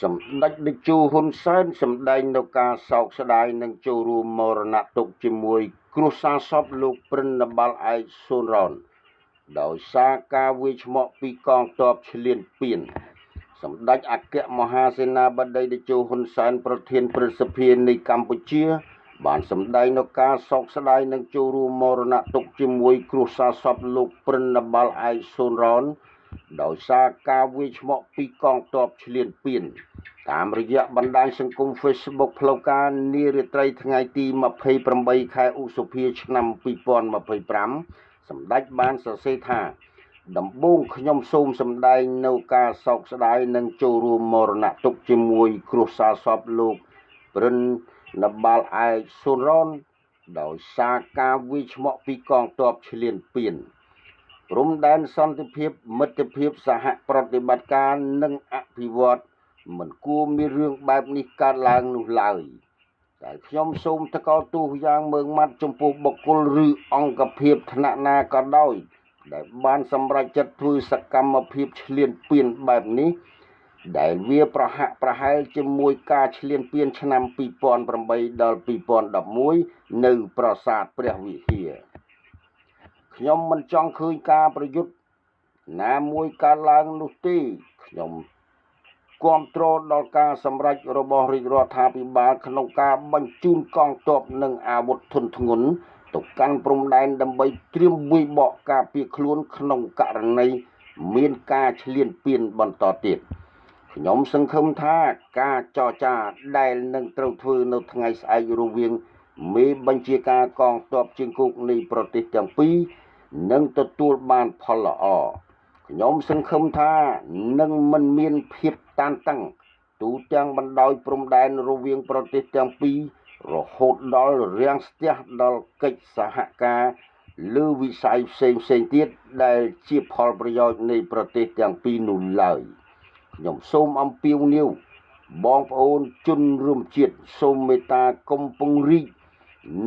សម្ដេចតេជោហ៊ុនសែនសម្ដែងនៅការសោកស្ដាយនឹងចូលរួមមរណទុក្ខជាមួយគ្រួសារសពលោកព្រិនបាល់ឯកស៊ុនរ៉នដោយសារការវាយឆ្មក់ពីកងទ័ពឈ្លានពានសម្ដេចអគ្គមហាសេនាបតីតេជោហ៊ុនសែនប្រធានព្រឹទ្ធសភានៃកម្ពុជាបានសម្ដែងនៅការសោកស្ដាយនឹងចូលរួមមរណទុក្ខជាមួយគ្រួសារសពលោកព្រិនបាល់ឯកស៊ុនរ៉នដោយសារការវាយឆ្មក់ពីកងទ័ពឈ្លានពានតាមរយៈបណ្ដាញសង្គម Facebook ផ្លូវការនារាត្រីថ្ងៃទី28ខែឧសភាឆ្នាំ2025សម្ដេចបានសរសេរថាដំបូងខ្ញុំសូមសម្ដែងនៅការសោកស្ដាយនិងចូលរួមមរណទុក្ខជាមួយគ្រួសារសពលោកព្រិនបាល់ឯកស៊ុនរ៉នដោយសារការវាយឆ្មក់ពីកងទ័ពឈ្លានពានព្រំដែនសន្តិភាពមិត្តភាពសហប្រតិបត្តិការនិងអភិវឌ្ឍមិនគួរមានរឿងបែបនេះកើតឡើងនោះឡើយតែខ្ញុំសូមថ្កោលទោសយ៉ាងម៉ឺងម៉ាត់ចំពោះបុគ្គលឬអង្គភាពថ្នាក់ណាក៏ដោយដែលបានសម្រេចចិត្តធ្វើសកម្មភាពឈ្លានពានបែបនេះដែលវាប្រហាក់ប្រហែលជាមួយការឈ្លានពានឆ្នាំ2008ដល់2011នៅប្រាសាទព្រះវិហារខ្ញុំមិនចង់ឃើញការប្រយុទ្ធណាមួយកើតឡើងនោះទេខ្ញុំគាំទ្រដល់ការសម្រេចរបស់រាជរដ្ឋាភិបាលក្នុងការបញ្ជូនកងទ័ពនិងអាវុធធុនធ្ងន់ទៅកាន់ព្រំដែនដើម្បីត្រៀមវាយបកការពារខ្លួនក្នុងករណីមានការឈ្លានពានបន្តទៀតខ្ញុំសង្ឃឹមថាការចរចាដែលនឹងត្រូវធ្វើនៅថ្ងៃស្អែករវាងមេបញ្ជាការកងទ័ពជើងគោកនៃប្រទេសទាំងពីរនឹងទទួលបានផលល្អខ្ញុំសង្ឃឹមថានឹងមិនមានភាពតានតឹងទូទាំងបណ្ដោយព្រំដែនរវាងប្រទេសទាំងពីររហូតដល់រាំងស្ទះដល់កិច្ចសហការលើវិស័យផ្សេងទៀតដែលជាផលប្រយោជន៍នៃប្រទេសទាំងពីរនោះឡើយខ្ញុំសូមអំពាវនាវបងប្អូនជនរួមជាតិសូមមេត្តាកុំពង្រីក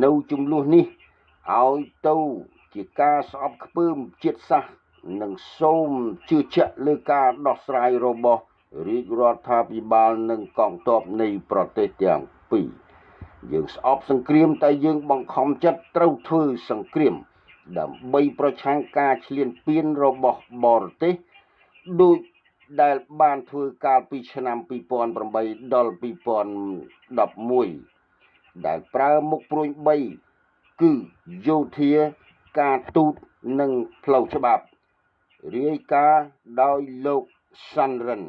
នៅចំនួននេះឲ្យទៅជាការស្អប់ខ្ពើមជាតិសាសន៍និងសូមជឿជាក់លើការដោះស្រាយរបស់រាជរដ្ឋាភិបាលនិងកងទ័ពនៃប្រទេសទាំងពីរយើងស្អប់សង្គ្រាមតែយើងបង្ខំចិត្តត្រូវធ្វើសង្គ្រាមដើម្បីប្រឆាំងការឈ្លានពានរបស់បរទេសដោយដែលបានធ្វើកាលពីឆ្នាំ2008ដល់2011ដែលប្រើមុខព្រួញ3គឺយោធាការទូតនិងផ្លូវច្បាប់រាយការណ៍ដោយលោកសាន់រិន